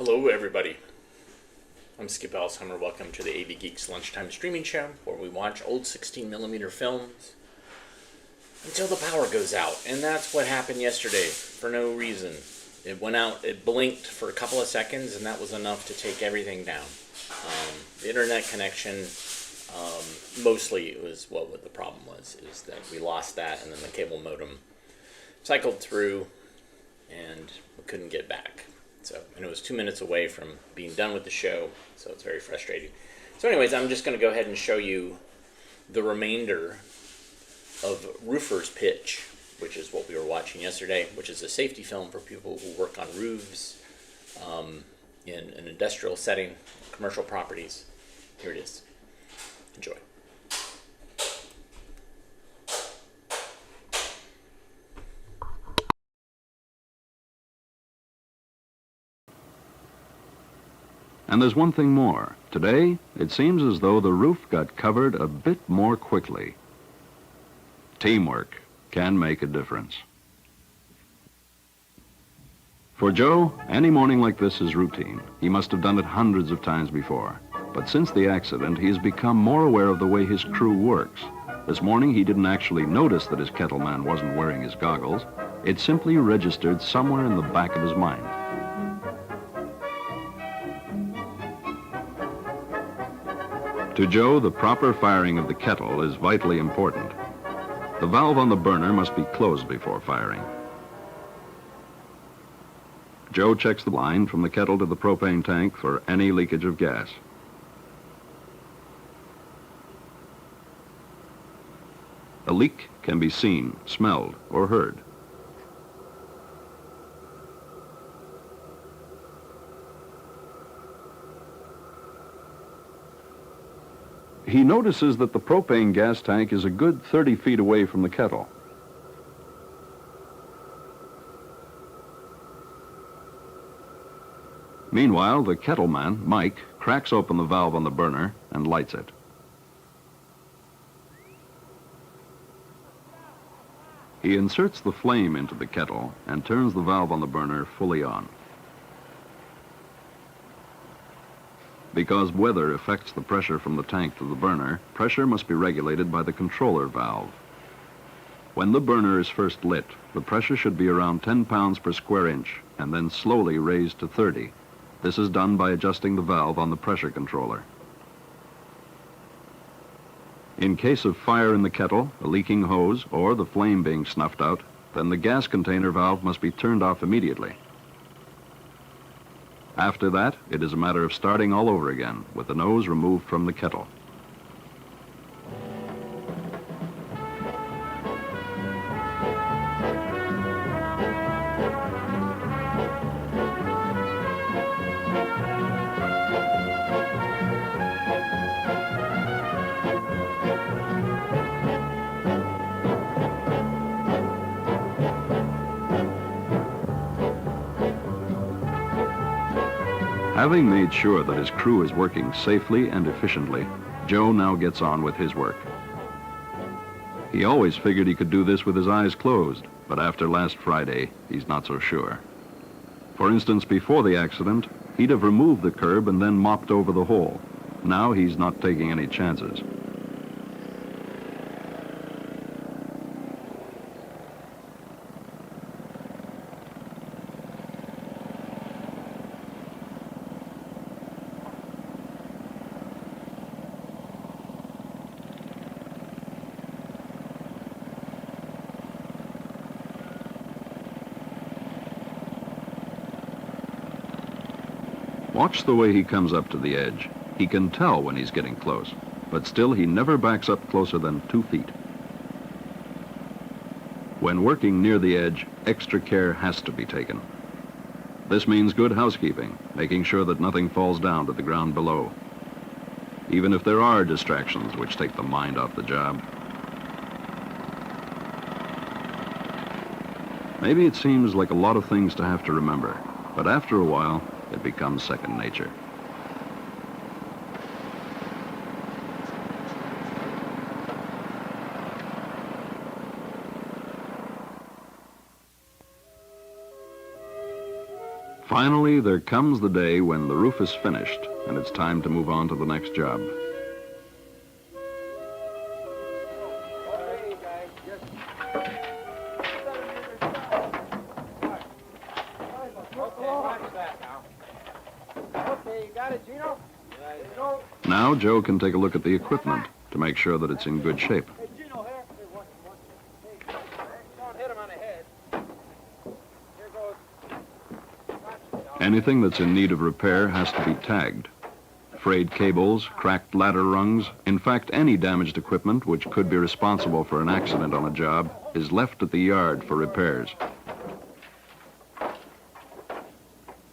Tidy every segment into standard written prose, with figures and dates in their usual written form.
Hello, everybody. I'm Skip Alsheimer. Welcome to the AV Geeks Lunchtime Streaming Show, where we watch old 16mm films until the power goes out. And that's what happened yesterday for no reason. It went out, it blinked for a couple of seconds, and that was enough to take everything down. The internet connection, mostly it was what the problem was, is that we lost that, and then the cable modem cycled through, and we couldn't get back. And it was 2 minutes away from being done with the show, so it's very frustrating. So anyways, I'm just going to go ahead and show you the remainder of Roofer's Pitch, which is what we were watching yesterday, which is a safety film for people who work on roofs in an industrial setting, commercial properties. Here it is. Enjoy. And there's one thing more. Today, it seems as though the roof got covered a bit more quickly. Teamwork can make a difference. For Joe, any morning like this is routine. He must have done it hundreds of times before. But since the accident, he has become more aware of the way his crew works. This morning, he didn't actually notice that his kettleman wasn't wearing his goggles. It simply registered somewhere in the back of his mind. To Joe, the proper firing of the kettle is vitally important. The valve on the burner must be closed before firing. Joe checks the line from the kettle to the propane tank for any leakage of gas. A leak can be seen, smelled, or heard. He notices that the propane gas tank is a good 30 feet away from the kettle. Meanwhile, the kettleman, Mike, cracks open the valve on the burner and lights it. He inserts the flame into the kettle and turns the valve on the burner fully on. Because weather affects the pressure from the tank to the burner, pressure must be regulated by the controller valve. When the burner is first lit, the pressure should be around 10 pounds per square inch and then slowly raised to 30. This is done by adjusting the valve on the pressure controller. In case of fire in the kettle, a leaking hose, or the flame being snuffed out, then the gas container valve must be turned off immediately. After that, it is a matter of starting all over again, with the nose removed from the kettle. Having made sure that his crew is working safely and efficiently, Joe now gets on with his work. He always figured he could do this with his eyes closed, but after last Friday, he's not so sure. For instance, before the accident, he'd have removed the curb and then mopped over the hole. Now he's not taking any chances. Watch the way he comes up to the edge. He can tell when he's getting close, but still he never backs up closer than 2 feet. When working near the edge, extra care has to be taken. This means good housekeeping, making sure that nothing falls down to the ground below, even if there are distractions which take the mind off the job. Maybe it seems like a lot of things to have to remember, but after a while, it becomes second nature. Finally, there comes the day when the roof is finished and it's time to move on to the next job. Now Joe can take a look at the equipment to make sure that it's in good shape. Anything that's in need of repair has to be tagged. Frayed cables, cracked ladder rungs, in fact, any damaged equipment which could be responsible for an accident on a job is left at the yard for repairs.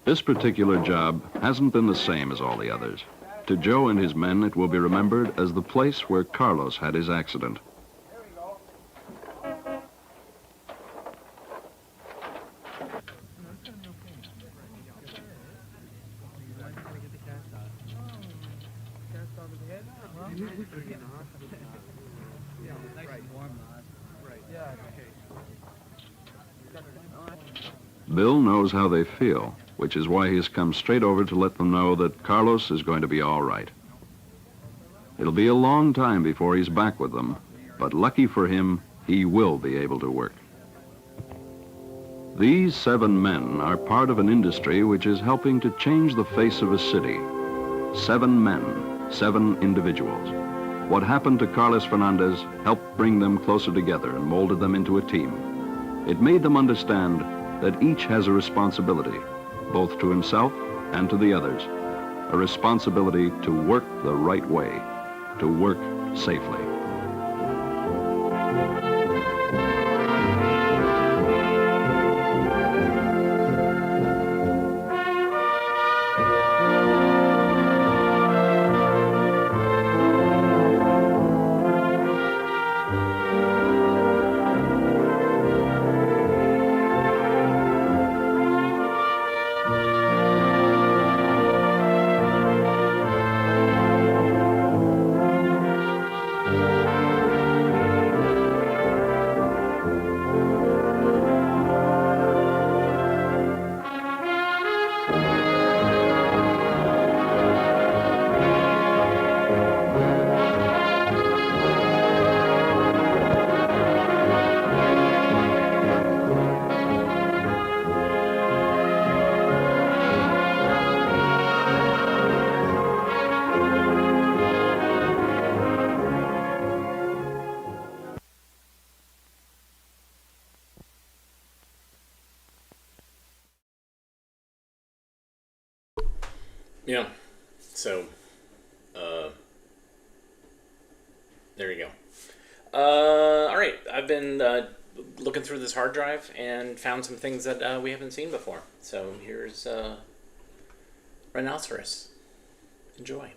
This particular job hasn't been the same as all the others. To Joe and his men, it will be remembered as the place where Carlos had his accident. Bill knows how they feel, which is why he has come straight over to let them know that Carlos is going to be all right. It'll be a long time before he's back with them, but lucky for him, he will be able to work. These 7 men are part of an industry which is helping to change the face of a city. 7 men, 7 individuals. What happened to Carlos Fernandez helped bring them closer together and molded them into a team. It made them understand that each has a responsibility, both to himself and to the others. A responsibility to work the right way, to work safely. Yeah, so, there you go. All right, I've been looking through this hard drive and found some things that we haven't seen before. So here's Rhinoceros. Enjoy.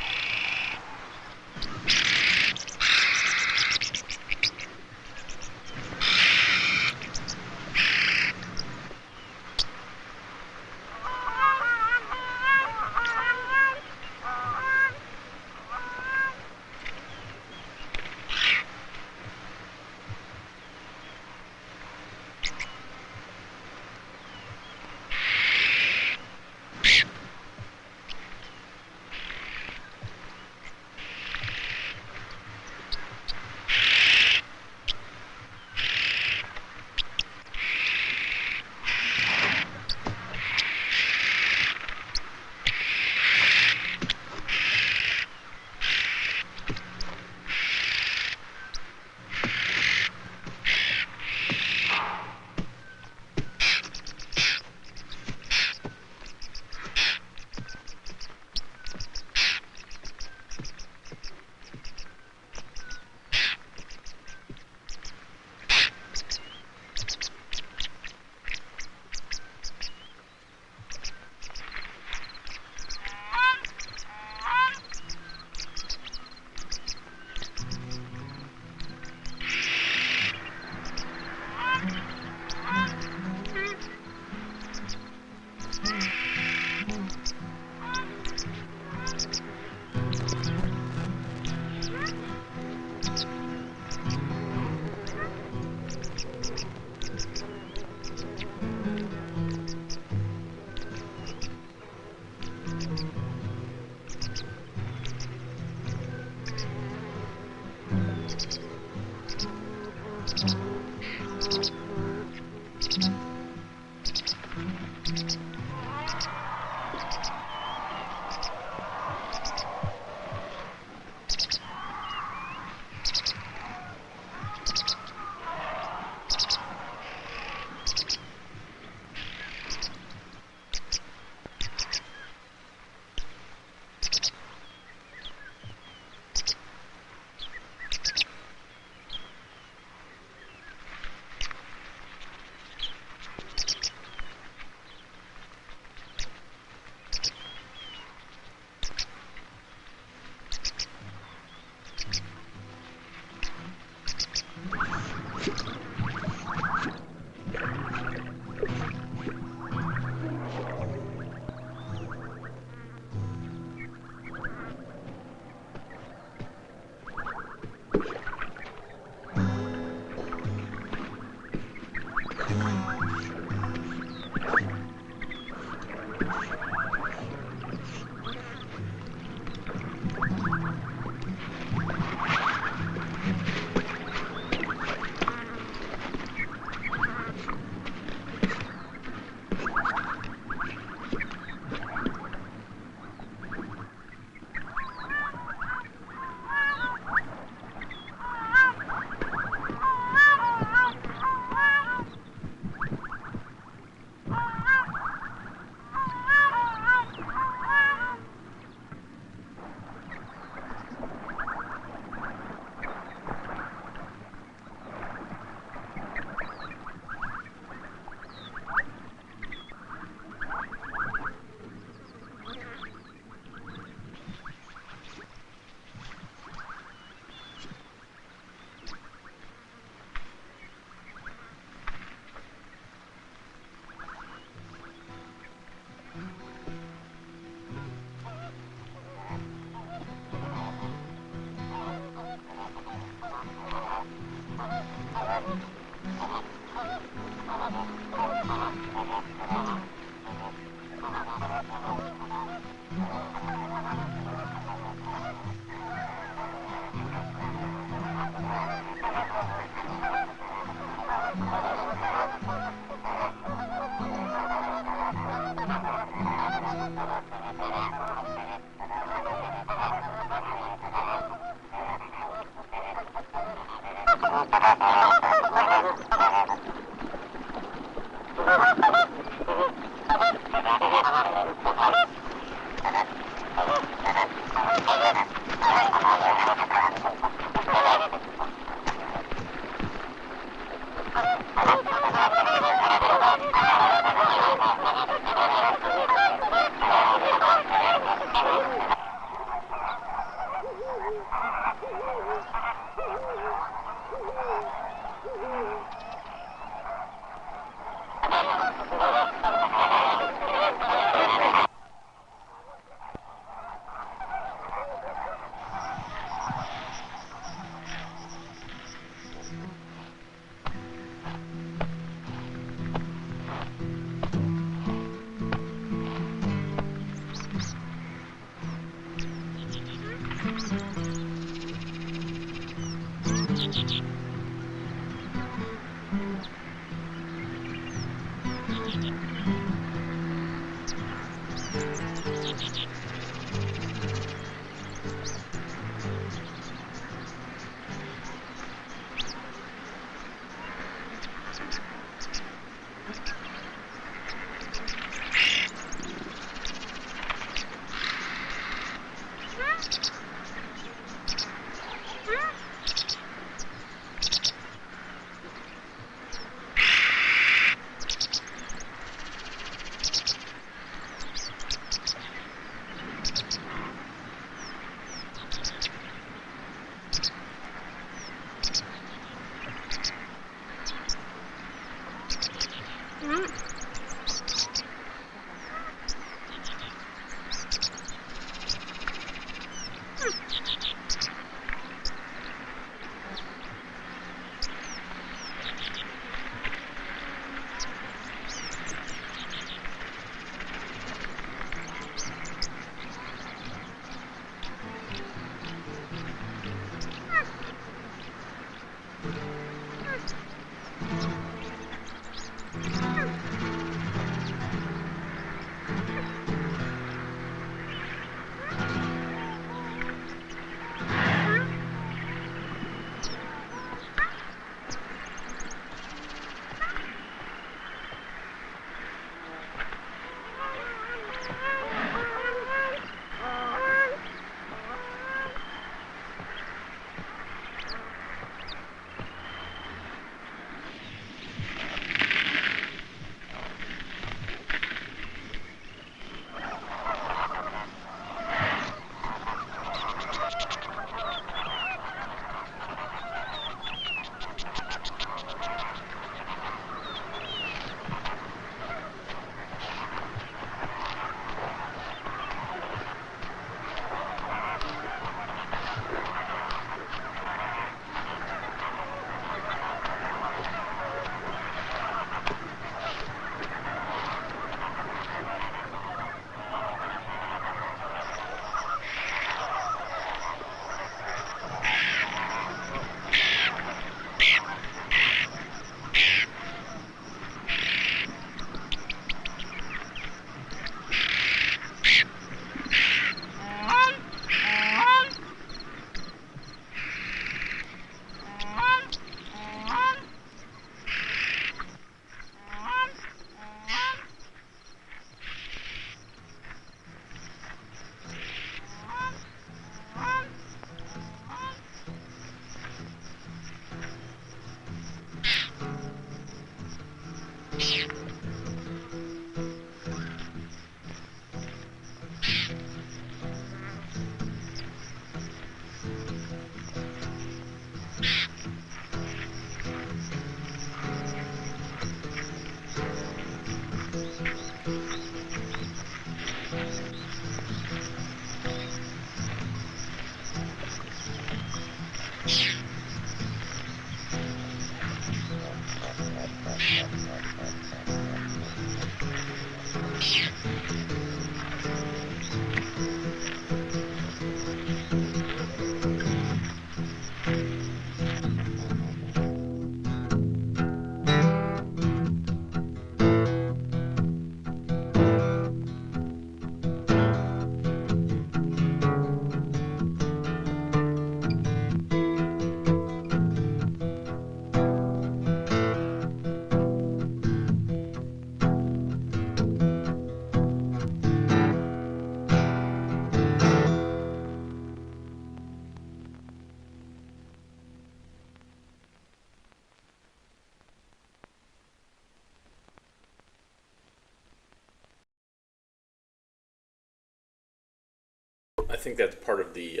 think that's part of the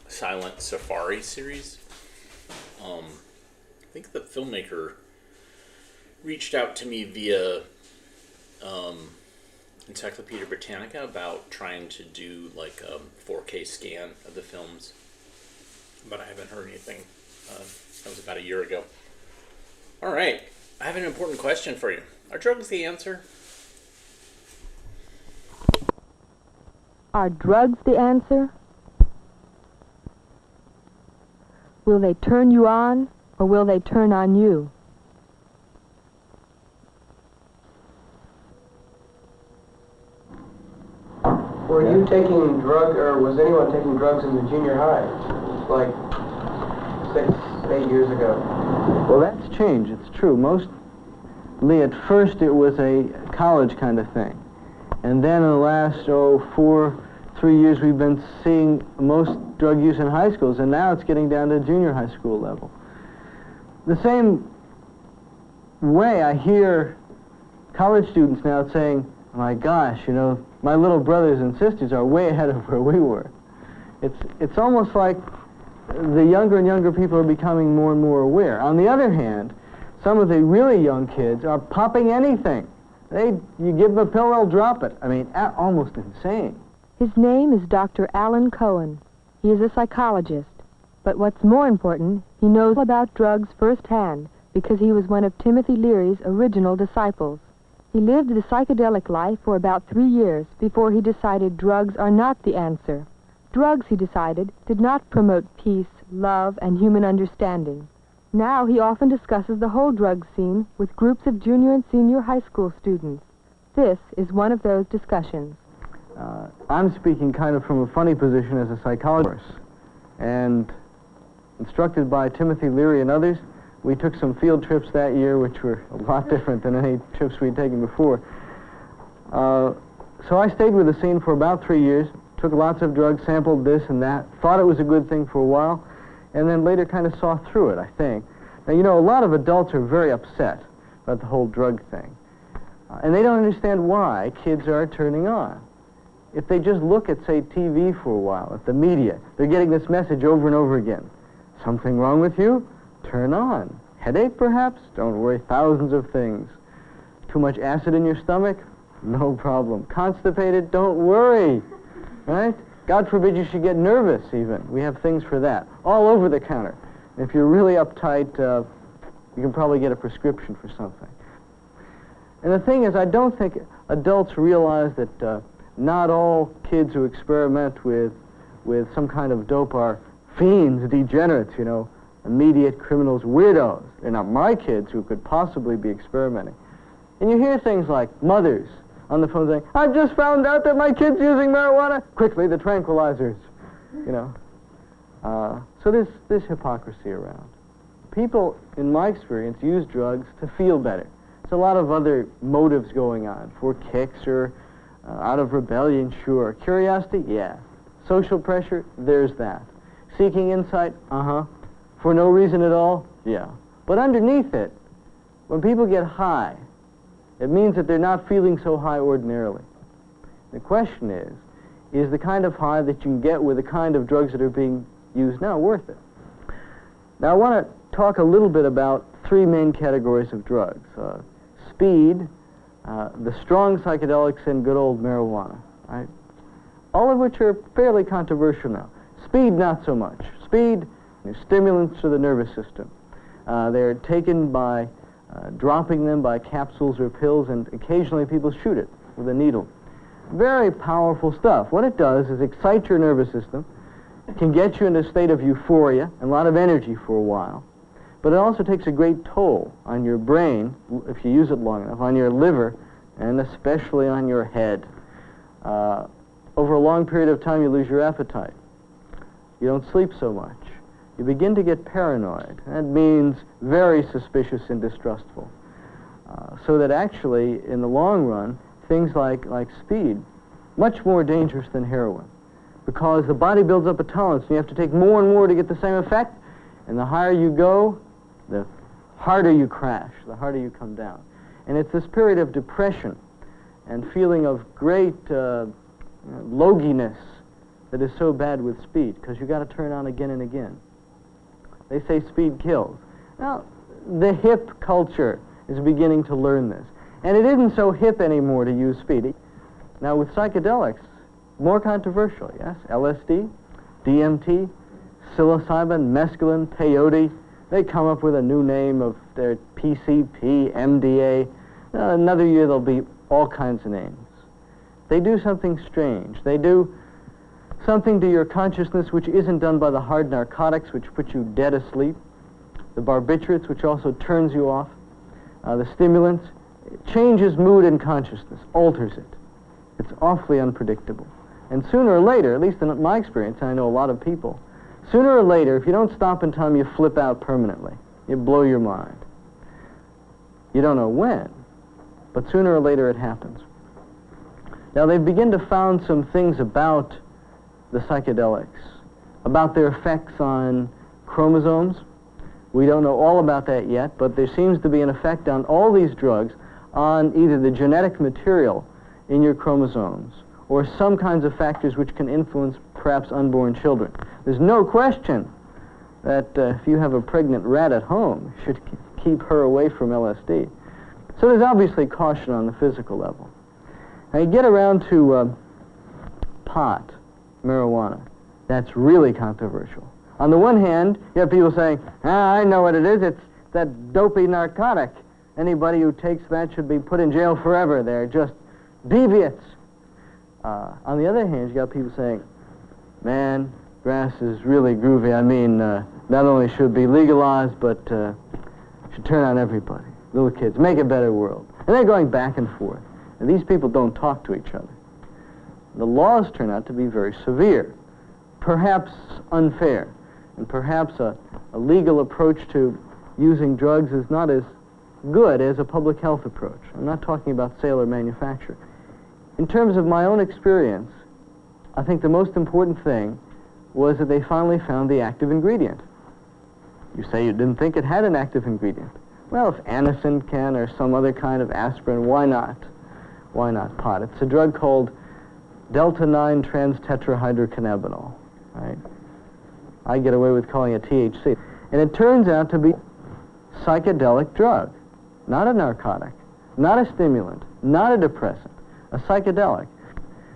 Silent Safari series. I think the filmmaker reached out to me via Encyclopedia Britannica about trying to do like a 4K scan of the films, but I haven't heard anything. That was about a year ago. All right, I have an important question for you. Are drugs the answer? Are drugs the answer? Will they turn you on, or will they turn on you? Were you taking drugs, or was anyone taking drugs in the junior high, like 6, 8 years ago? Well, that's changed. It's true. Mostly at first it was a college kind of thing. And then in the last, 3 years, we've been seeing most drug use in high schools, and now it's getting down to junior high school level. The same way I hear college students now saying, my gosh, you know, my little brothers and sisters are way ahead of where we were. It's almost like the younger and younger people are becoming more and more aware. On the other hand, some of the really young kids are popping anything. You give them a pill, they'll drop it. I mean, almost insane. His name is Dr. Alan Cohen. He is a psychologist. But what's more important, he knows about drugs firsthand because he was one of Timothy Leary's original disciples. He lived the psychedelic life for about 3 years before he decided drugs are not the answer. Drugs, he decided, did not promote peace, love, and human understanding. Now he often discusses the whole drug scene with groups of junior and senior high school students. This is one of those discussions. I'm speaking kind of from a funny position as a psychologist. And instructed by Timothy Leary and others, we took some field trips that year, which were a lot different than any trips we'd taken before. So I stayed with the scene for about 3 years, took lots of drugs, sampled this and that, thought it was a good thing for a while, and then later kind of saw through it, I think. Now, you know, a lot of adults are very upset about the whole drug thing. And they don't understand why kids are turning on. If they just look at, say, TV for a while, at the media, they're getting this message over and over again. Something wrong with you? Turn on. Headache, perhaps? Don't worry, thousands of things. Too much acid in your stomach? No problem. Constipated? Don't worry. Right? God forbid you should get nervous, even. We have things for that. All over the counter. If you're really uptight, you can probably get a prescription for something. And the thing is, I don't think adults realize that not all kids who experiment with some kind of dope are fiends, degenerates, you know, immediate criminals, weirdos. They're not my kids who could possibly be experimenting. And you hear things like mothers on the phone saying, I've just found out that my kid's using marijuana. Quickly, the tranquilizers, you know. So there's hypocrisy around. People, in my experience, use drugs to feel better. There's a lot of other motives going on, for kicks or out of rebellion, sure. Curiosity, yeah. Social pressure, there's that. Seeking insight, For no reason at all, yeah. But underneath it, when people get high, it means that they're not feeling so high ordinarily. The question is the kind of high that you can get with the kind of drugs that are being used now worth it? Now, I want to talk a little bit about 3 main categories of drugs. Speed, the strong psychedelics, and good old marijuana, right? All of which are fairly controversial now. Speed, not so much. Speed, stimulants to the nervous system. They're taken by dropping them by capsules or pills, and occasionally people shoot it with a needle. Very powerful stuff. What it does is excite your nervous system. It can get you into a state of euphoria and a lot of energy for a while. But it also takes a great toll on your brain, if you use it long enough, on your liver, and especially on your head. Over a long period of time, you lose your appetite. You don't sleep so much. You begin to get paranoid. That means very suspicious and distrustful. So that actually, in the long run, things like speed, much more dangerous than heroin. Because the body builds up a tolerance, and you have to take more and more to get the same effect. And the higher you go, the harder you crash, the harder you come down. And it's this period of depression and feeling of great loginess that is so bad with speed, because you got to turn on again and again. They say speed kills. Now, the hip culture is beginning to learn this. And it isn't so hip anymore to use speed. Now, with psychedelics, more controversial, yes? LSD, DMT, psilocybin, mescaline, peyote. They come up with a new name of their PCP, MDA. Another year there'll be all kinds of names. They do something strange. They do something to your consciousness which isn't done by the hard narcotics, which put you dead asleep, the barbiturates, which also turns you off, the stimulants. It changes mood and consciousness, alters it. It's awfully unpredictable. And sooner or later, at least in my experience, and I know a lot of people, sooner or later, if you don't stop in time, you flip out permanently. You blow your mind. You don't know when, but sooner or later it happens. Now, they've begun to found some things about the psychedelics, about their effects on chromosomes. We don't know all about that yet, but there seems to be an effect on all these drugs on either the genetic material in your chromosomes or some kinds of factors which can influence perhaps unborn children. There's no question that if you have a pregnant rat at home, you should keep her away from LSD. So there's obviously caution on the physical level. Now you get around to pot, marijuana. That's really controversial. On the one hand, you have people saying, I know what it is. It's that dopey narcotic. Anybody who takes that should be put in jail forever. They're just deviants. On the other hand, you got people saying, man, grass is really groovy. I mean, not only should it be legalized, but should turn on everybody, little kids, make a better world. And they're going back and forth. And these people don't talk to each other. The laws turn out to be very severe, perhaps unfair, and perhaps a legal approach to using drugs is not as good as a public health approach. I'm not talking about sale or manufacture. In terms of my own experience, I think the most important thing was that they finally found the active ingredient. You say you didn't think it had an active ingredient. Well, if Anacin can or some other kind of aspirin, why not? Why not pot? It's a drug called delta-9 trans-tetrahydrocannabinol, right? I get away with calling it THC. And it turns out to be a psychedelic drug, not a narcotic, not a stimulant, not a depressant, a psychedelic.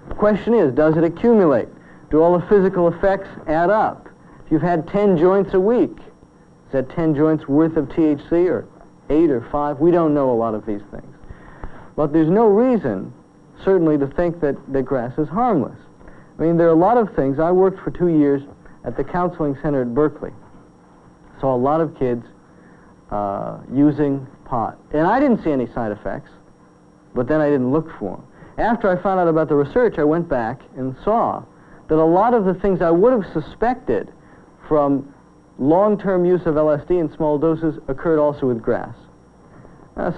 The question is, does it accumulate? Do all the physical effects add up? If you've had 10 joints a week, is that 10 joints worth of THC or 8 or 5? We don't know a lot of these things. But there's no reason, certainly, to think that grass is harmless. I mean, there are a lot of things. I worked for 2 years at the counseling center at Berkeley. Saw a lot of kids using pot. And I didn't see any side effects, but then I didn't look for them. After I found out about the research, I went back and saw that a lot of the things I would have suspected from long-term use of LSD in small doses occurred also with grass.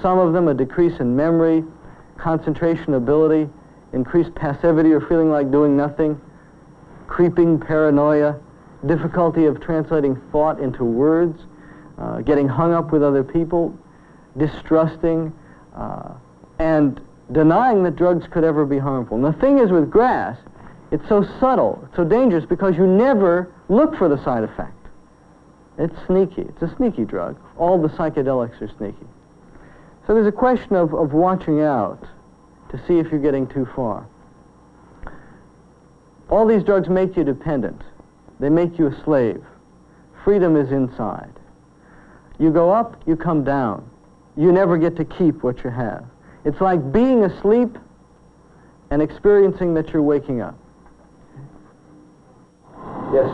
Some of them, a decrease in memory, concentration ability, increased passivity or feeling like doing nothing, creeping paranoia, difficulty of translating thought into words, getting hung up with other people, distrusting, and denying that drugs could ever be harmful. And the thing is with grass, it's so subtle, it's so dangerous because you never look for the side effect. It's sneaky. It's a sneaky drug. All the psychedelics are sneaky. So there's a question of watching out to see if you're getting too far. All these drugs make you dependent. They make you a slave. Freedom is inside. You go up, you come down. You never get to keep what you have. It's like being asleep and experiencing that you're waking up. Yes.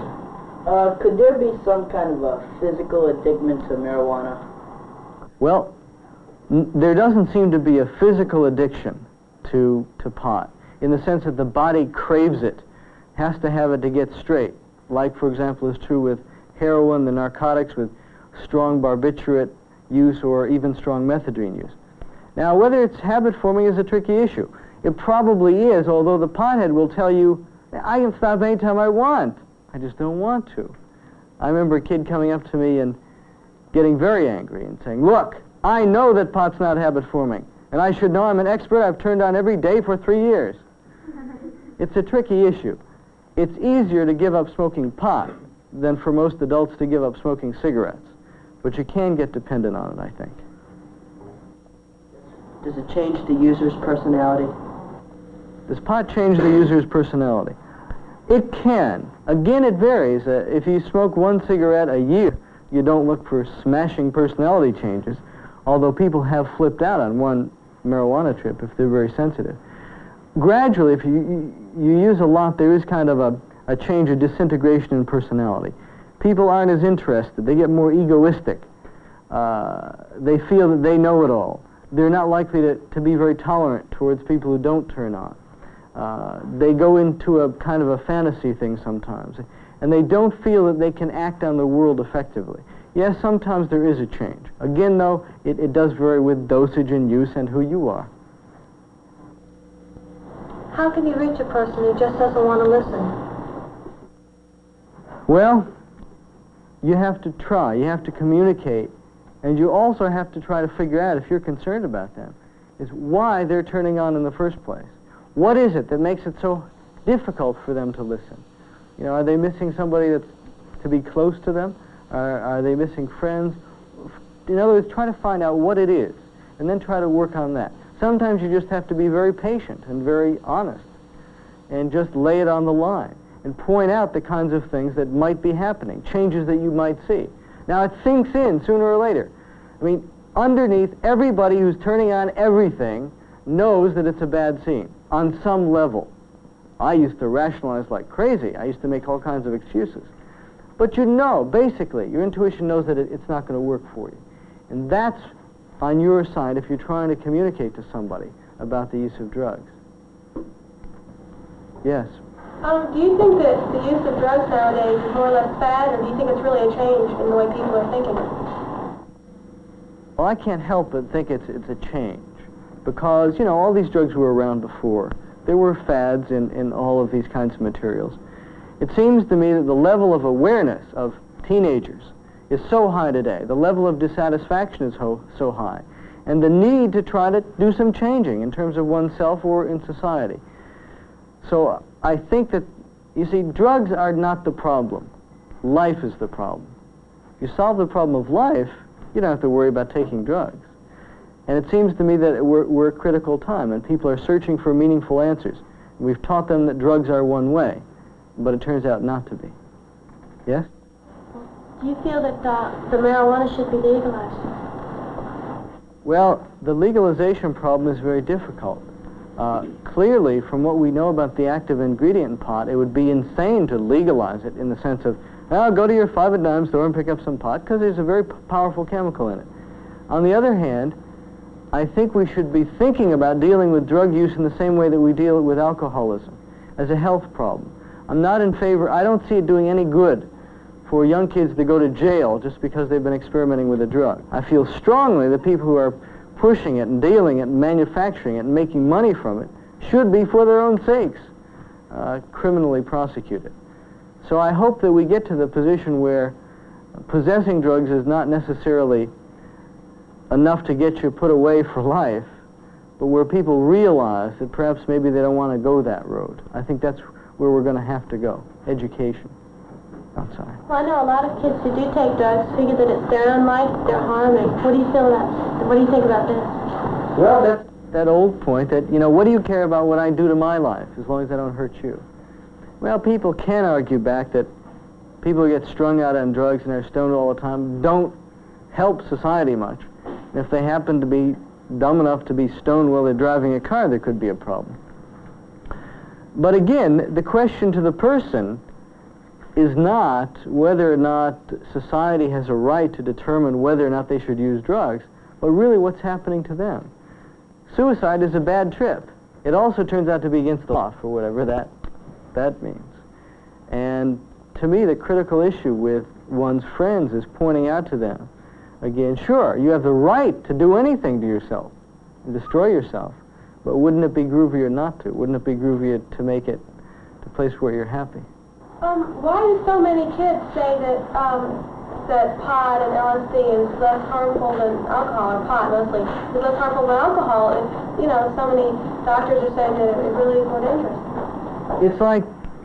Could there be some kind of a physical addiction to marijuana? Well, there doesn't seem to be a physical addiction to pot, in the sense that the body craves it, has to have it to get straight. Like, for example, is true with heroin, the narcotics, with strong barbiturate use or even strong methadone use. Now, whether it's habit-forming is a tricky issue. It probably is, although the pothead will tell you, I can stop anytime I want. I just don't want to. I remember a kid coming up to me and getting very angry and saying, look, I know that pot's not habit-forming, and I should know. I'm an expert. I've turned on every day for 3 years. It's a tricky issue. it's easier to give up smoking pot than for most adults to give up smoking cigarettes. But you can get dependent on it, I think. Does it change the user's personality? Does pot change the user's personality? It can. Again, it varies. If you smoke one cigarette a year, you don't look for smashing personality changes, although people have flipped out on one marijuana trip if they're very sensitive. Gradually, if you use a lot, there is kind of a change, a disintegration in personality. People aren't as interested. They get more egoistic. They feel that they know it all. They're not likely to be very tolerant towards people who don't turn on. They go into a kind of a fantasy thing sometimes, and they don't feel that they can act on the world effectively. Yes, sometimes there is a change. Again, though, it does vary with dosage and use and who you are. How can you reach a person who just doesn't want to listen? Well, you have to try. You have to communicate. And you also have to try to figure out, if you're concerned about them, is why they're turning on in the first place. What is it that makes it so difficult for them to listen? You know, are they missing somebody that's to be close to them? Are they missing friends? In other words, try to find out what it is, and then try to work on that. Sometimes you just have to be very patient and very honest, and just lay it on the line, and point out the kinds of things that might be happening, changes that you might see. Now, it sinks in sooner or later. I mean, underneath, everybody who's turning on everything knows that it's a bad scene, on some level. I used to rationalize like crazy. I used to make all kinds of excuses. But you know, basically, your intuition knows that it's not going to work for you. And that's on your side if you're trying to communicate to somebody about the use of drugs. Yes? Do you think that the use of drugs nowadays is more or less fad, or do you think it's really a change in the way people are thinking? Well, I can't help but think it's a change. Because, you know, all these drugs were around before. There were fads in all of these kinds of materials. It seems to me that the level of awareness of teenagers is so high today. The level of dissatisfaction is so high. And the need to try to do some changing in terms of oneself or in society. So I think that, you see, drugs are not the problem. Life is the problem. If you solve the problem of life, you don't have to worry about taking drugs. And it seems to me that we're at a critical time, and people are searching for meaningful answers. We've taught them that drugs are one way, but it turns out not to be. Yes? Do you feel that the marijuana should be legalized? Well, the legalization problem is very difficult. Clearly, from what we know about the active ingredient in pot, it would be insane to legalize it in the sense of, well, go to your 5-a-dime store and pick up some pot, because there's a very powerful chemical in it. On the other hand, I think we should be thinking about dealing with drug use in the same way that we deal with alcoholism, as a health problem. I'm not in favor, I don't see it doing any good for young kids to go to jail just because they've been experimenting with a drug. I feel strongly that people who are pushing it and dealing it and manufacturing it and making money from it should be, for their own sakes, criminally prosecuted. So I hope that we get to the position where possessing drugs is not necessarily enough to get you put away for life, but where people realize that perhaps maybe they don't want to go that road. I think that's where we're going to have to go. Education. I'm sorry. Well, I know a lot of kids who do take drugs figure that it's their own life they're harming. What do you feel about? What do you think about this? Well, that's that old point that, you know, what do you care about what I do to my life as long as I don't hurt you? Well, people can argue back that people who get strung out on drugs and are stoned all the time don't help society much. And if they happen to be dumb enough to be stoned while they're driving a car, there could be a problem. But again, the question to the person is not whether or not society has a right to determine whether or not they should use drugs, but really what's happening to them. Suicide is a bad trip. It also turns out to be against the law, for whatever that means. And to me, the critical issue with one's friends is pointing out to them, again, sure, you have the right to do anything to yourself and destroy yourself, but wouldn't it be groovier not to? Wouldn't it be groovier to make it the place where you're happy? Why do so many kids say that that pot and LSD is less harmful than alcohol, or pot mostly, is less harmful than alcohol if, you know, so many doctors are saying that it really is more dangerous? It's like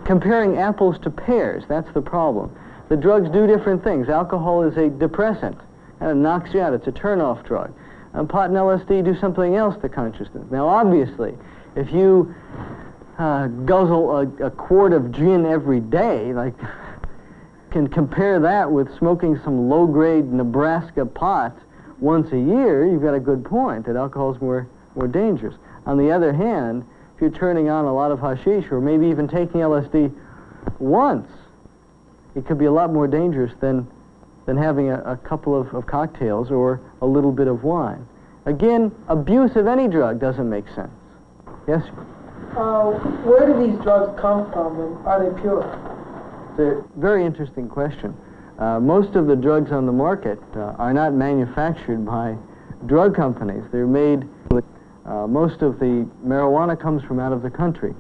comparing apples to pears. That's the problem. The drugs do different things. Alcohol is a depressant, and it knocks you out. It's a turn-off drug. Pot and LSD do something else to consciousness. Now, obviously, if you guzzle a quart of gin every day, like, can compare that with smoking some low-grade Nebraska pot once a year, you've got a good point that alcohol is more dangerous. On the other hand, if you're turning on a lot of hashish or maybe even taking LSD once, it could be a lot more dangerous than having a couple of cocktails or a little bit of wine. Again, abuse of any drug doesn't make sense. Yes? Where do these drugs come from, and are they pure? It's a very interesting question. Most of the drugs on the market are not manufactured by drug companies. They're made with, most of the marijuana comes from out of the country.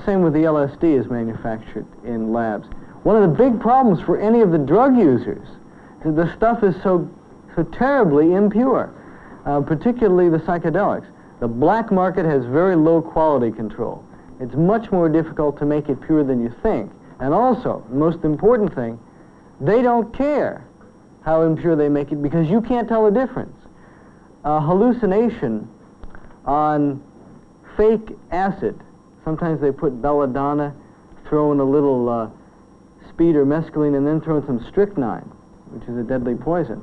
Same with the LSD is manufactured in labs. One of the big problems for any of the drug users is the stuff is so terribly impure, particularly the psychedelics. The black market has very low quality control. It's much more difficult to make it pure than you think. And also, the most important thing, they don't care how impure they make it because you can't tell the difference. Hallucination on fake acid, sometimes they put belladonna, throw in a little speed or mescaline, and then throw in some strychnine, which is a deadly poison.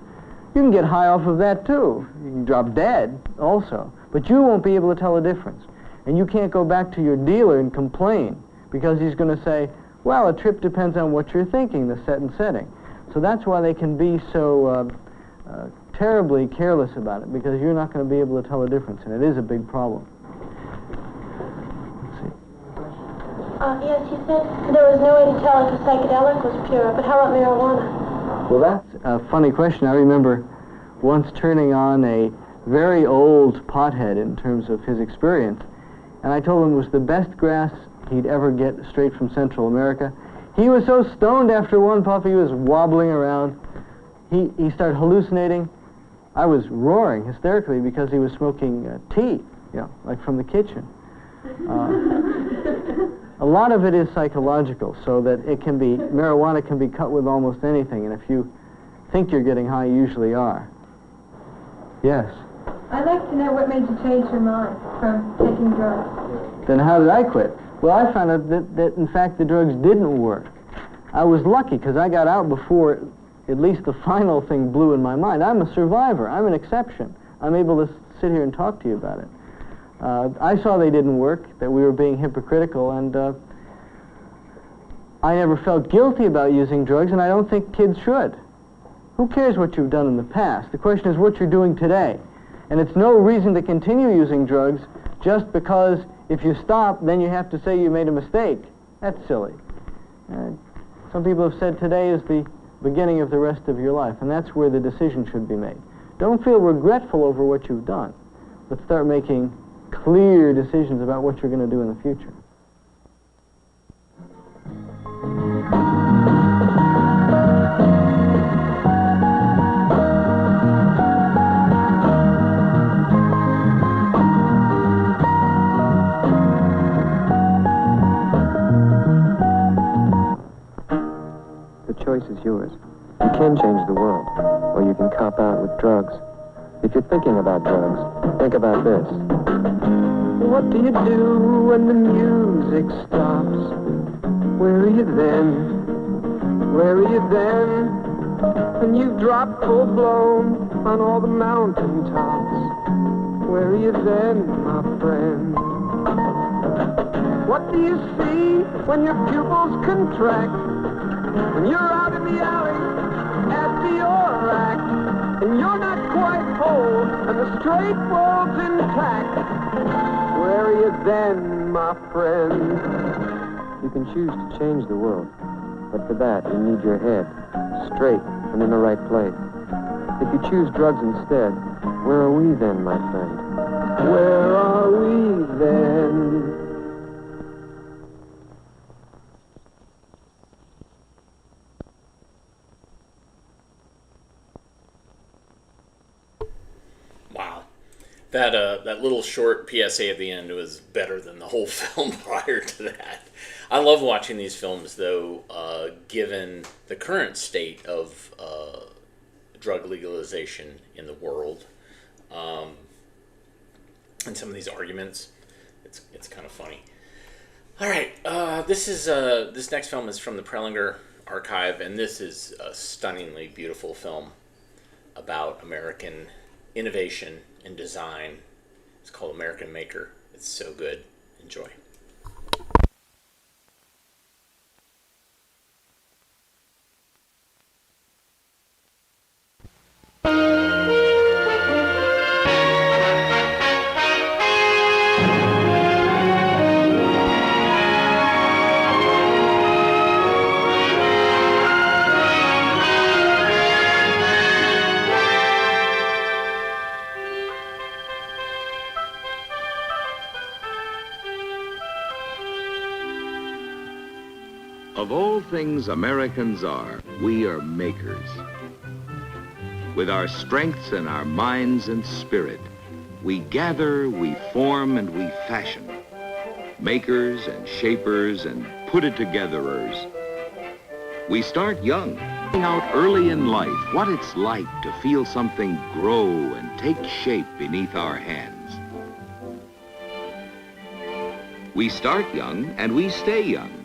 You can get high off of that too. You can drop dead also, but you won't be able to tell the difference. And you can't go back to your dealer and complain because he's going to say, well, a trip depends on what you're thinking, the set and setting. So that's why they can be so terribly careless about it, because you're not going to be able to tell the difference, and it is a big problem. Let's see. Yes, you said there was no way to tell if a psychedelic was pure, but how about marijuana? Well, that's a funny question. I remember once turning on a very old pothead in terms of his experience, and I told him it was the best grass he'd ever get straight from Central America. He was so stoned after one puff, he was wobbling around. He started hallucinating. I was roaring hysterically because he was smoking tea, like from the kitchen. A lot of it is psychological, so that marijuana can be cut with almost anything, and if you think you're getting high, you usually are. Yes? I'd like to know what made you change your mind from taking drugs. Then how did I quit? Well, I found out that in fact the drugs didn't work. I was lucky because I got out before at least the final thing blew in my mind. I'm a survivor. I'm an exception. I'm able to sit here and talk to you about it. I saw they didn't work, that we were being hypocritical, and I never felt guilty about using drugs, and I don't think kids should. Who cares what you've done in the past? The question is what you're doing today. And it's no reason to continue using drugs just because if you stop, then you have to say you made a mistake. That's silly. Some people have said today is the beginning of the rest of your life, and that's where the decision should be made. Don't feel regretful over what you've done, but start making clear decisions about what you're going to do in the future. The choice is yours. You can change the world, or you can cop out with drugs. If you're thinking about drugs, think about this. What do you do when the music stops? Where are you then? Where are you then? When you've dropped full blown on all the mountain tops. Where are you then, my friend? What do you see when your pupils contract? When you're out in the alley after your rack, and you're not quite whole, and the straight road's intact. Where are you then, my friend? You can choose to change the world, but for that you need your head straight and in the right place. If you choose drugs instead, where are we then, my friend? Where are we then? That little short PSA at the end was better than the whole film prior to that. I love watching these films, though, given the current state of drug legalization in the world, and some of these arguments. It's kind of funny. All right, this next film is from the Prelinger Archive, and this is a stunningly beautiful film about American innovation and design. It's called American Maker. It's so good. Enjoy. Of all things Americans are, we are makers. With our strengths and our minds and spirit, we gather, we form, and we fashion. Makers and shapers and put-it-togetherers. We start young, finding out early in life what it's like to feel something grow and take shape beneath our hands. We start young and we stay young,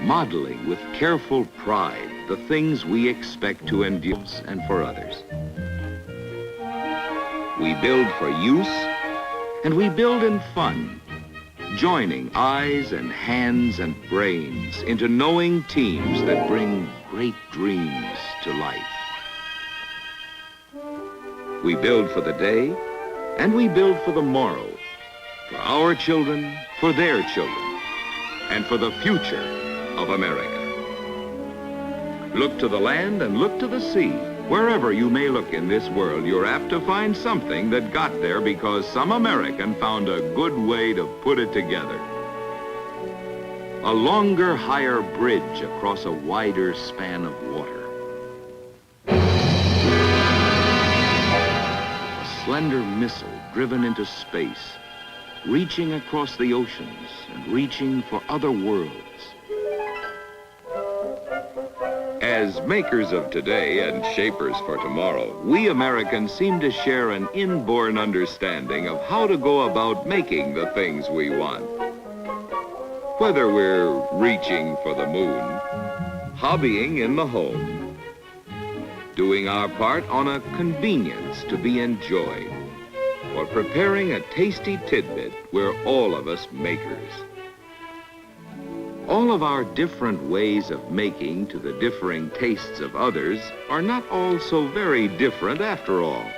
modeling with careful pride the things we expect to endure and for others. We build for use, and we build in fun, joining eyes and hands and brains into knowing teams that bring great dreams to life. We build for the day, and we build for the morrow, for our children, for their children, and for the future of America. Look to the land and look to the sea. Wherever you may look in this world, you're apt to find something that got there because some American found a good way to put it together. A longer, higher bridge across a wider span of water. A slender missile driven into space, reaching across the oceans and reaching for other worlds. As makers of today and shapers for tomorrow, we Americans seem to share an inborn understanding of how to go about making the things we want. Whether we're reaching for the moon, hobbying in the home, doing our part on a convenience to be enjoyed, or preparing a tasty tidbit, we're all of us makers. All of our different ways of making to the differing tastes of others are not all so very different after all.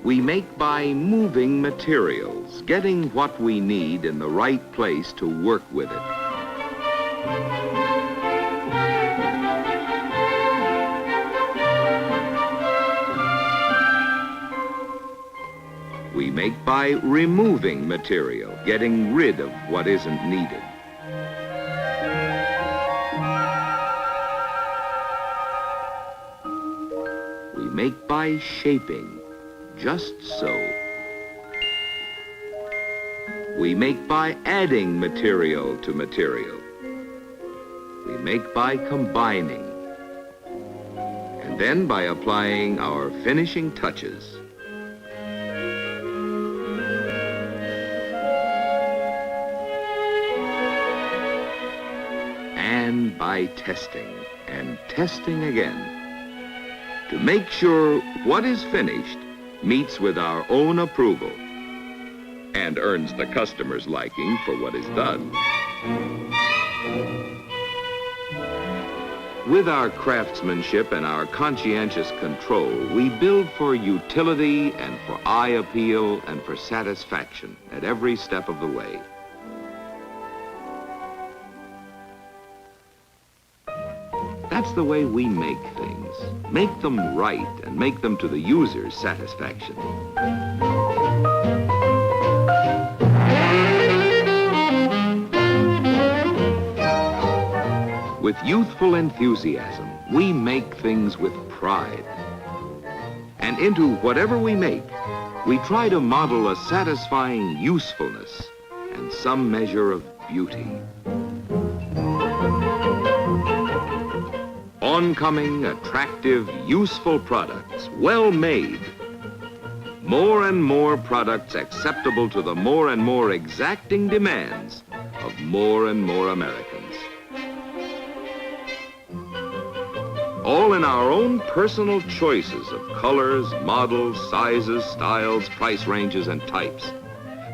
We make by moving materials, getting what we need in the right place to work with it. We make by removing material, getting rid of what isn't needed. We make by shaping, just so. We make by adding material to material. We make by combining. And then by applying our finishing touches. And by testing and testing again to make sure what is finished meets with our own approval and earns the customer's liking for what is done. With our craftsmanship and our conscientious control, we build for utility and for eye appeal and for satisfaction at every step of the way. That's the way we make things. Make them right and make them to the user's satisfaction. With youthful enthusiasm, we make things with pride. And And into whatever we make, we try to model a satisfying usefulness and some measure of beauty. Oncoming, attractive, useful products, well made. More and more products acceptable to the more and more exacting demands of more and more Americans. All in our own personal choices of colors, models, sizes, styles, price ranges, and types.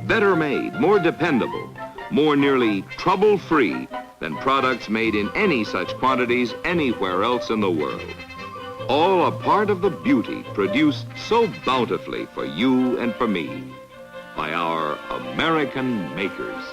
Better made, more dependable, more nearly trouble-free than products made in any such quantities anywhere else in the world. All a part of the beauty produced so bountifully for you and for me by our American makers.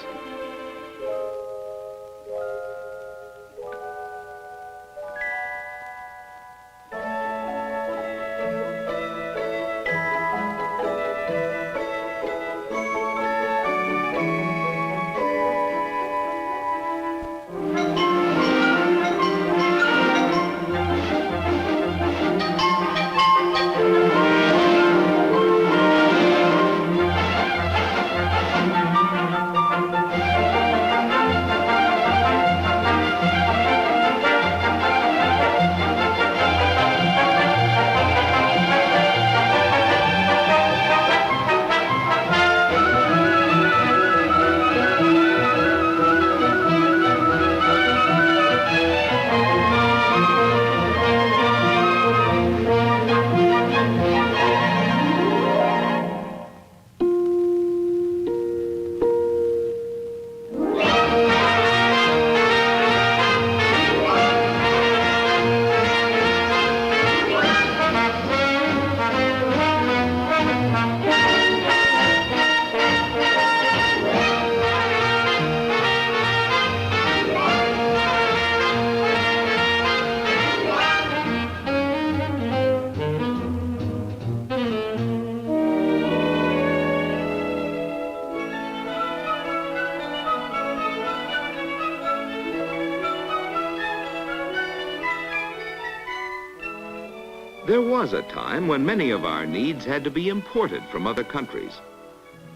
There was a time when many of our needs had to be imported from other countries.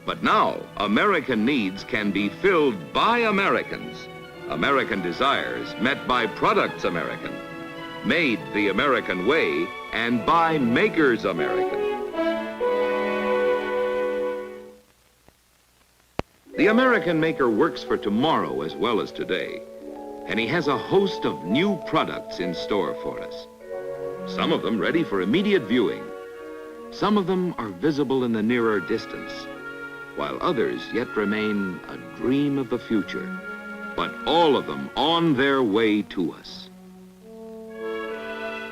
But now, American needs can be filled by Americans. American desires met by products American, made the American way, and by makers American. The American maker works for tomorrow as well as today, and he has a host of new products in store for us. Some of them ready for immediate viewing. Some of them are visible in the nearer distance, while others yet remain a dream of the future, but all of them on their way to us.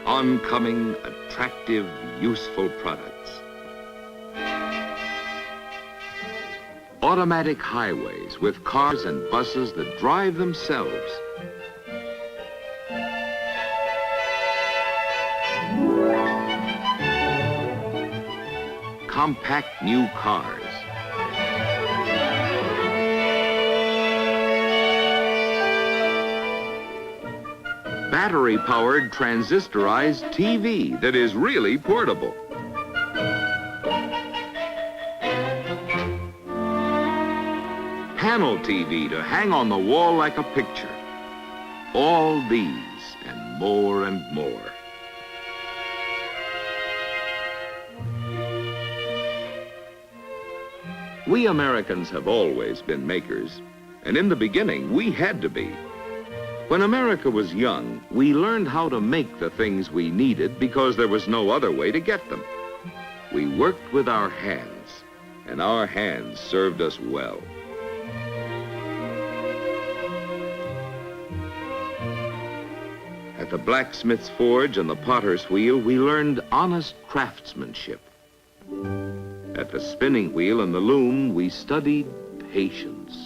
Oncoming, attractive, useful products. Automatic highways with cars and buses that drive themselves. Compact new cars. Battery-powered transistorized TV that is really portable. Panel TV to hang on the wall like a picture. All these and more and more. We Americans have always been makers, and in the beginning, we had to be. When America was young, we learned how to make the things we needed because there was no other way to get them. We worked with our hands, and our hands served us well. At the blacksmith's forge and the potter's wheel, we learned honest craftsmanship. At the spinning wheel and the loom, we studied patience.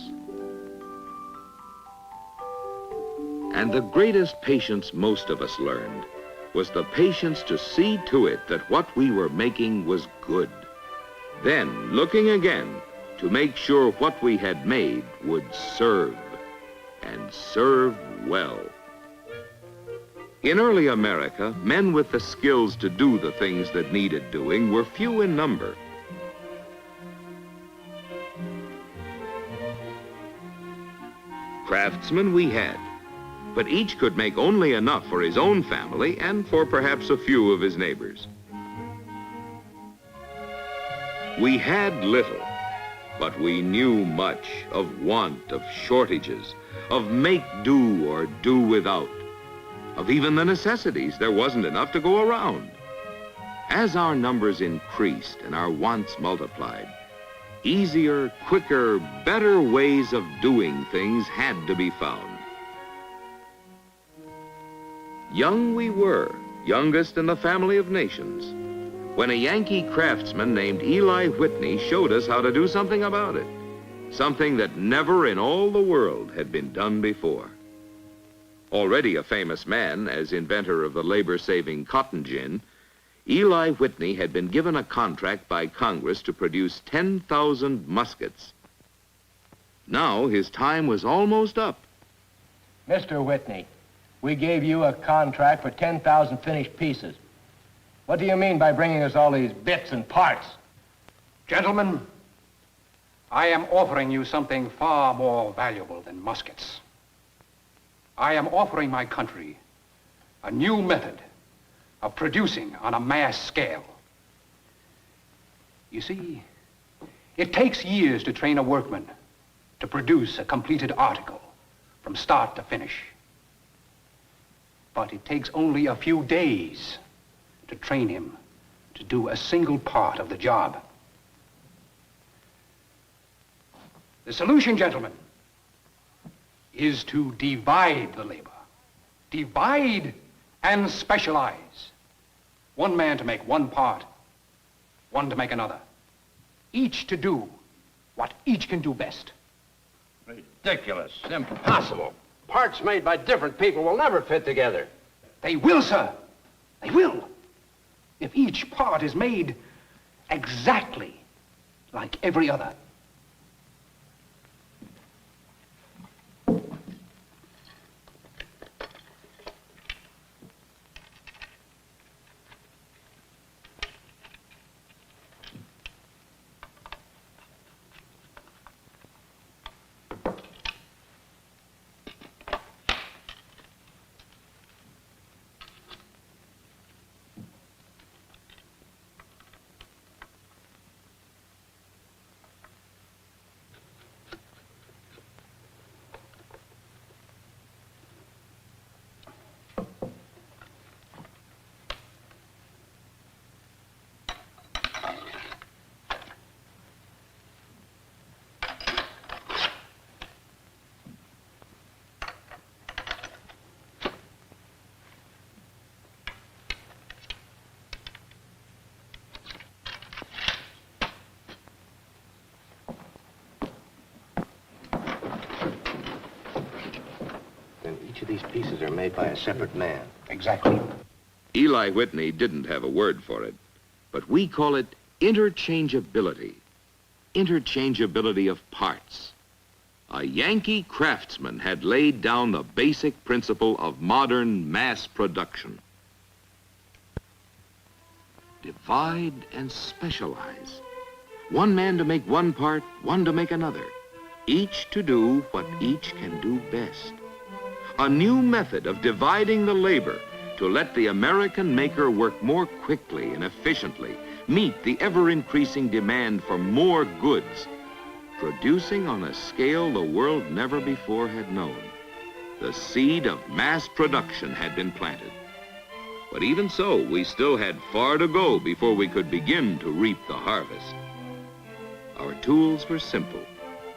And the greatest patience most of us learned was the patience to see to it that what we were making was good. Then, looking again to make sure what we had made would serve, and serve well. In early America, men with the skills to do the things that needed doing were few in number. Craftsmen we had, but each could make only enough for his own family and for perhaps a few of his neighbors. We had little, but we knew much of want, of shortages, of make do or do without, of even the necessities. There wasn't enough to go around. As our numbers increased and our wants multiplied, easier, quicker, better ways of doing things had to be found. Young we were, youngest in the family of nations, when a Yankee craftsman named Eli Whitney showed us how to do something about it, something that never in all the world had been done before. Already a famous man as inventor of the labor-saving cotton gin, Eli Whitney had been given a contract by Congress to produce 10,000 muskets. Now his time was almost up. Mr. Whitney, we gave you a contract for 10,000 finished pieces. What do you mean by bringing us all these bits and parts? Gentlemen, I am offering you something far more valuable than muskets. I am offering my country a new method of producing on a mass scale. You see, it takes years to train a workman to produce a completed article from start to finish. But it takes only a few days to train him to do a single part of the job. The solution, gentlemen, is to divide the labor. Divide and specialize. One man to make one part, one to make another. Each to do what each can do best. Ridiculous. Impossible. Parts made by different people will never fit together. They will, sir. They will. If each part is made exactly like every other. Each of these pieces are made by a separate man. Exactly. Eli Whitney didn't have a word for it, but we call it interchangeability. Interchangeability of parts. A Yankee craftsman had laid down the basic principle of modern mass production. Divide and specialize. One man to make one part, one to make another. Each to do what each can do best. A new method of dividing the labor to let the American maker work more quickly and efficiently, meet the ever-increasing demand for more goods, producing on a scale the world never before had known. The seed of mass production had been planted. But even so, we still had far to go before we could begin to reap the harvest. Our tools were simple,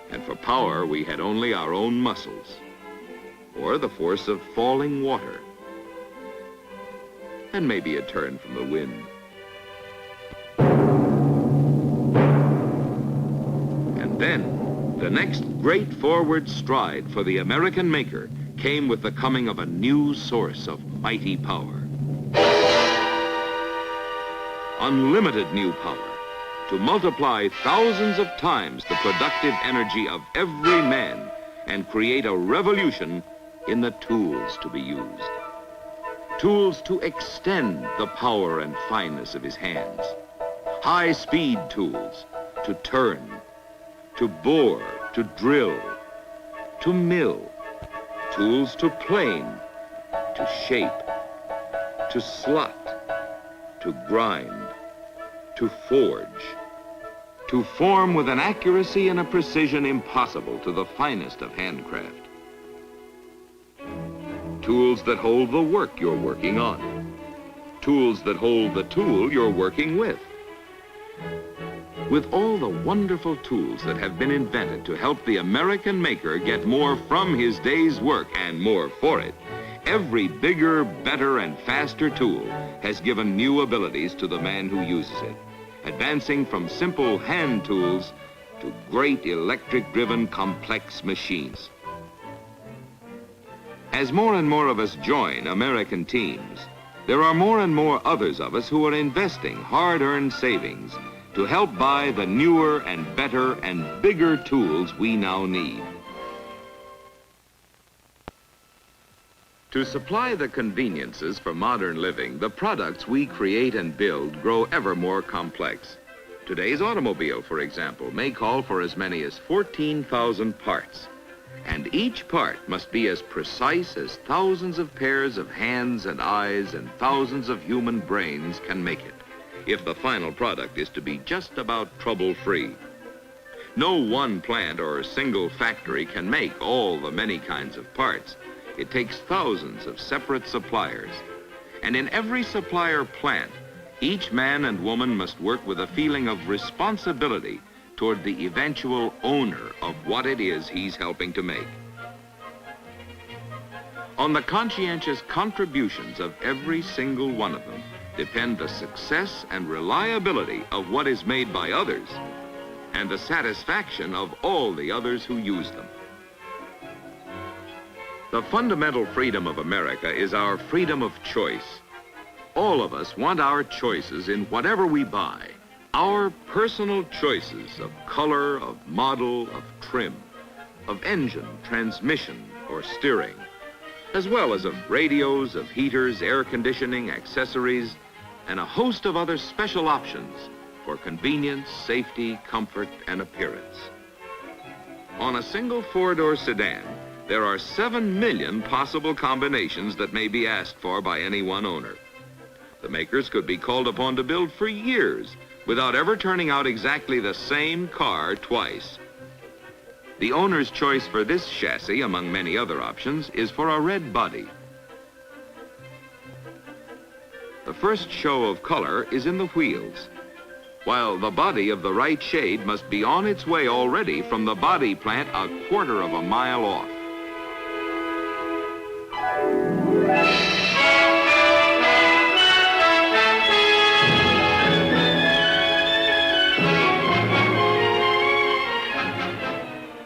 and for power we had only our own muscles, or the force of falling water, and maybe a turn from the wind. And then, the next great forward stride for the American maker came with the coming of a new source of mighty power. Unlimited new power to multiply thousands of times the productive energy of every man and create a revolution in the tools to be used. tools to extend the power and fineness of his hands, high-speed tools to turn, to bore, to drill, to mill, tools to plane, to shape, to slot, to grind, to forge, to form with an accuracy and a precision impossible to the finest of handcraft. Tools that hold the work you're working on. Tools that hold the tool you're working with. With all the wonderful tools that have been invented to help the American maker get more from his day's work and more for it, every bigger, better, and faster tool has given new abilities to the man who uses it, advancing from simple hand tools to great electric-driven complex machines. As more and more of us join American teams, there are more and more others of us who are investing hard-earned savings to help buy the newer and better and bigger tools we now need. To supply the conveniences for modern living, the products we create and build grow ever more complex. Today's automobile, for example, may call for as many as 14,000 parts. And each part must be as precise as thousands of pairs of hands and eyes and thousands of human brains can make it, if the final product is to be just about trouble-free. No one plant or single factory can make all the many kinds of parts. It takes thousands of separate suppliers. And in every supplier plant, each man and woman must work with a feeling of responsibility toward the eventual owner of what it is he's helping to make. On the conscientious contributions of every single one of them depend the success and reliability of what is made by others and the satisfaction of all the others who use them. The fundamental freedom of America is our freedom of choice. All of us want our choices in whatever we buy. Our personal choices of color, of model, of trim, of engine, transmission, or steering, as well as of radios, of heaters, air conditioning, accessories, and a host of other special options for convenience, safety, comfort, and appearance. On a single four-door sedan, there are 7 million possible combinations that may be asked for by any one owner. The makers could be called upon to build for years without ever turning out exactly the same car twice. The owner's choice for this chassis, among many other options, is for a red body. The first show of color is in the wheels, while the body of the right shade must be on its way already from the body plant a quarter of a mile off.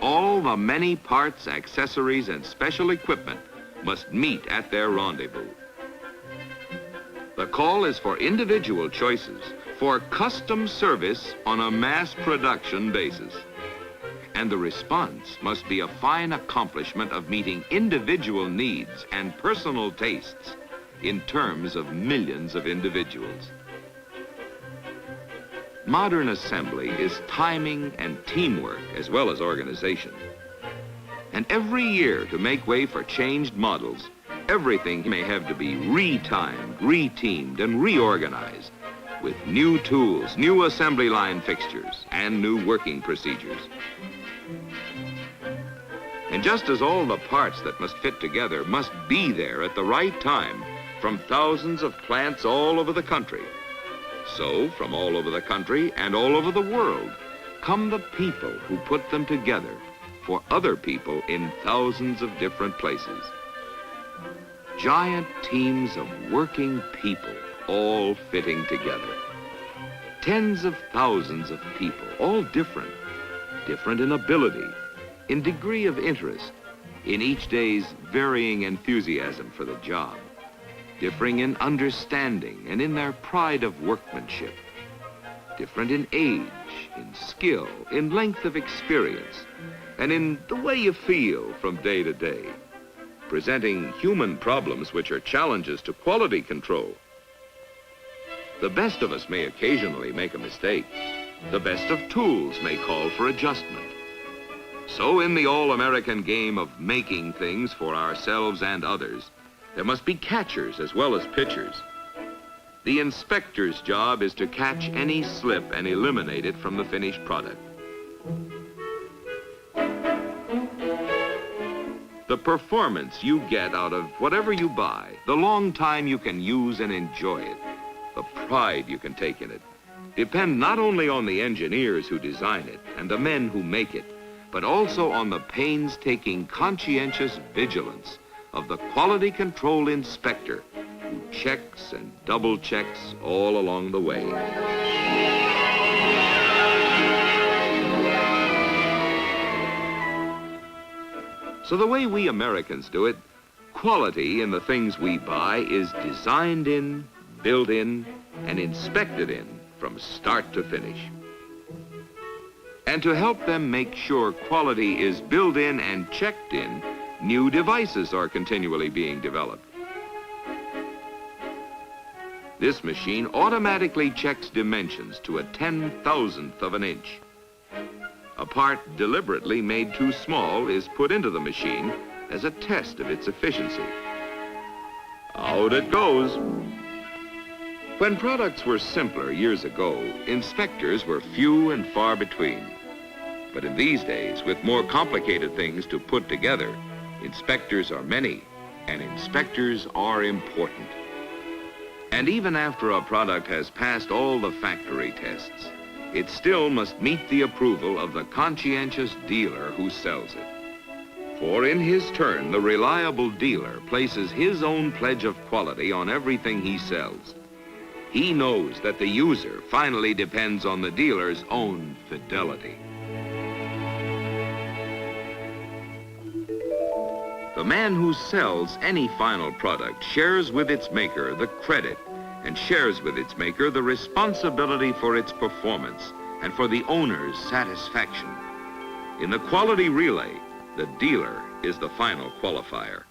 All the many parts, accessories, and special equipment must meet at their rendezvous. The call is for individual choices, for custom service on a mass production basis. And the response must be a fine accomplishment of meeting individual needs and personal tastes in terms of millions of individuals. Modern assembly is timing and teamwork as well as organization. And every year, to make way for changed models, everything may have to be retimed, reteamed, and reorganized with new tools, new assembly line fixtures, and new working procedures. And just as all the parts that must fit together must be there at the right time from thousands of plants all over the country, so from all over the country and all over the world come the people who put them together for other people in thousands of different places. Giant teams of working people all fitting together. Tens of thousands of people, all different. Different in ability, in degree of interest, in each day's varying enthusiasm for the job. Differing in understanding and in their pride of workmanship. Different in age, in skill, in length of experience, and in the way you feel from day to day. presenting human problems which are challenges to quality control. The best of us may occasionally make a mistake. The best of tools may call for adjustment. So in the all-American game of making things for ourselves and others, there must be catchers as well as pitchers. The inspector's job is to catch any slip and eliminate it from the finished product. The performance you get out of whatever you buy, the long time you can use and enjoy it, the pride you can take in it, depend not only on the engineers who design it and the men who make it, but also on the painstaking, conscientious vigilance of the quality control inspector who checks and double checks all along the way. So the way we Americans do it, quality in the things we buy is designed in, built in, and inspected in from start to finish. And to help them make sure quality is built in and checked in, new devices are continually being developed. This machine automatically checks dimensions to a 10,000th of an inch. A part deliberately made too small is put into the machine as a test of its efficiency. Out it goes. When products were simpler years ago, inspectors were few and far between. But in these days, with more complicated things to put together, inspectors are many, and inspectors are important. And even after a product has passed all the factory tests, it still must meet the approval of the conscientious dealer who sells it. For in his turn, the reliable dealer places his own pledge of quality on everything he sells. He knows that the user finally depends on the dealer's own fidelity. The man who sells any final product shares with its maker the credit and shares with its maker the responsibility for its performance and for the owner's satisfaction. In the quality relay, the dealer is the final qualifier.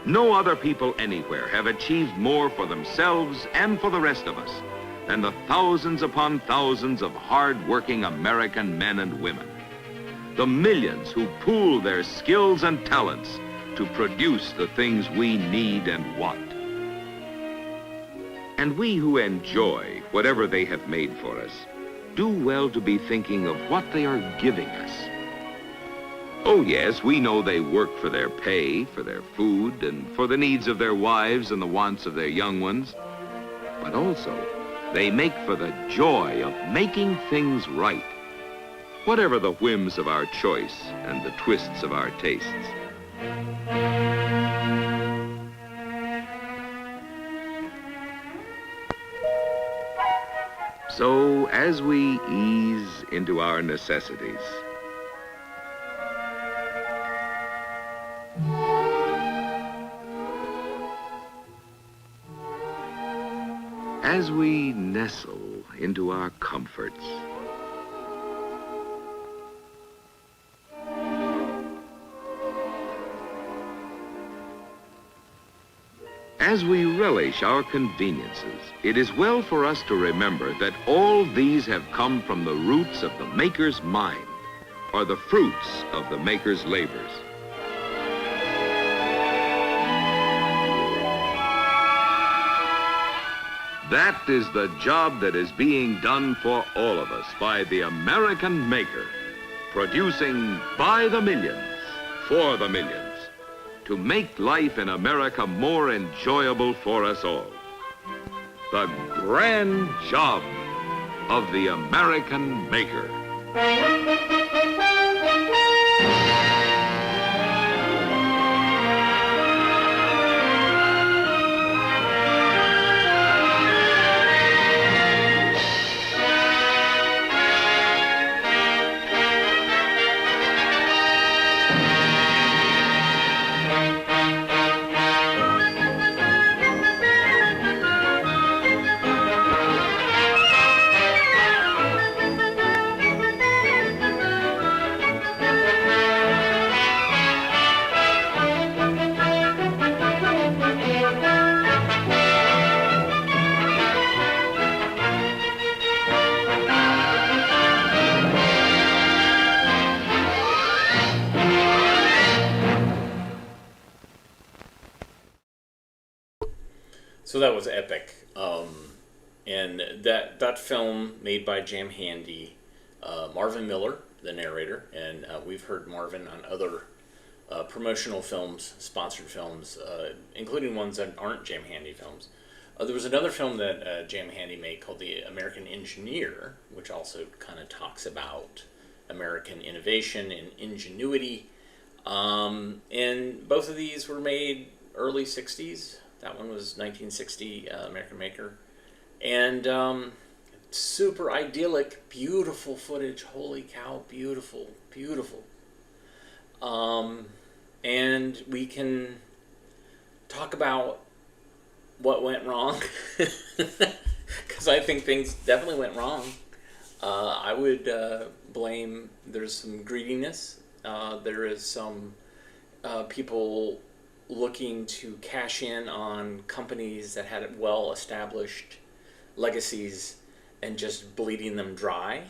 No other people anywhere have achieved more for themselves and for the rest of us than the thousands upon thousands of hard-working American men and women. The millions who pool their skills and talents to produce the things we need and want. And we who enjoy whatever they have made for us do well to be thinking of what they are giving us. Oh yes, we know they work for their pay, for their food, and for the needs of their wives and the wants of their young ones. But also, they make for the joy of making things right, whatever the whims of our choice and the twists of our tastes. So, as we ease into our necessities, as we nestle into our comforts, as we relish our conveniences, it is well for us to remember that all these have come from the roots of the maker's mind, or the fruits of the maker's labors. That is the job that is being done for all of us by the American maker, producing by the millions, for the millions, to make life in America more enjoyable for us all. The grand job of the American maker. So that was epic. And that film made by Jam Handy, Marvin Miller, the narrator, and we've heard Marvin on other promotional films, sponsored films, including ones that aren't Jam Handy films. There was another film that Jam Handy made called The American Engineer, which also kind of talks about American innovation and ingenuity. And both of these were made early 60s. That one was 1960, American Maker. And super idyllic, beautiful footage. Holy cow, beautiful, beautiful. And we can talk about what went wrong, because I think things definitely went wrong. I would blame, there's some greediness. There is some people looking to cash in on companies that had well-established legacies and just bleeding them dry,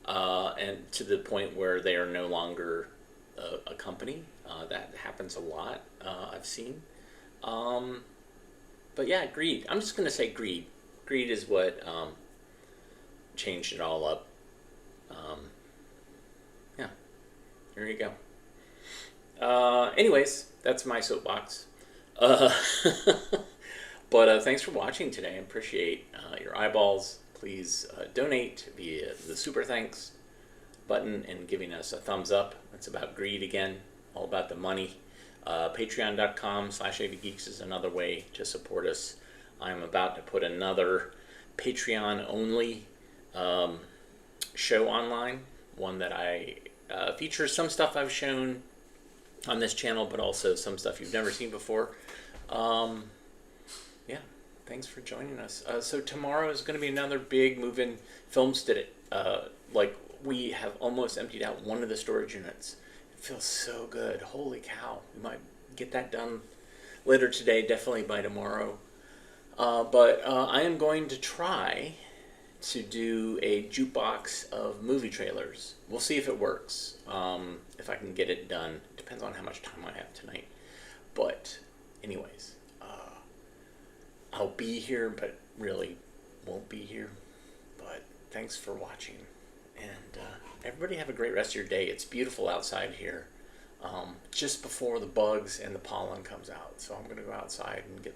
and to the point where they are no longer a company. That happens a lot, I've seen. But yeah, greed. I'm just going to say greed. Greed is what changed it all up. Yeah, there you go. Anyways, that's my soapbox. But thanks for watching today. I appreciate your eyeballs. Please donate via the super thanks button and giving us a thumbs up. It's about greed again, all about the money. Patreon.com/AVGeeks is another way to support us. I'm about to put another Patreon-only show online, one that I features some stuff I've shown on this channel, but also some stuff you've never seen before. Yeah, thanks for joining us. So tomorrow is going to be another big move-in Filmstead. Like, we have almost emptied out one of the storage units. It feels so good. Holy cow. We might get that done later today, definitely by tomorrow. But I am going to try to do a jukebox of movie trailers. We'll see if it works. If I can get it done. Depends on how much time I have tonight. But anyways, I'll be here, but really won't be here. But thanks for watching. And everybody have a great rest of your day. It's beautiful outside here. Just before the bugs and the pollen comes out. So I'm going to go outside and get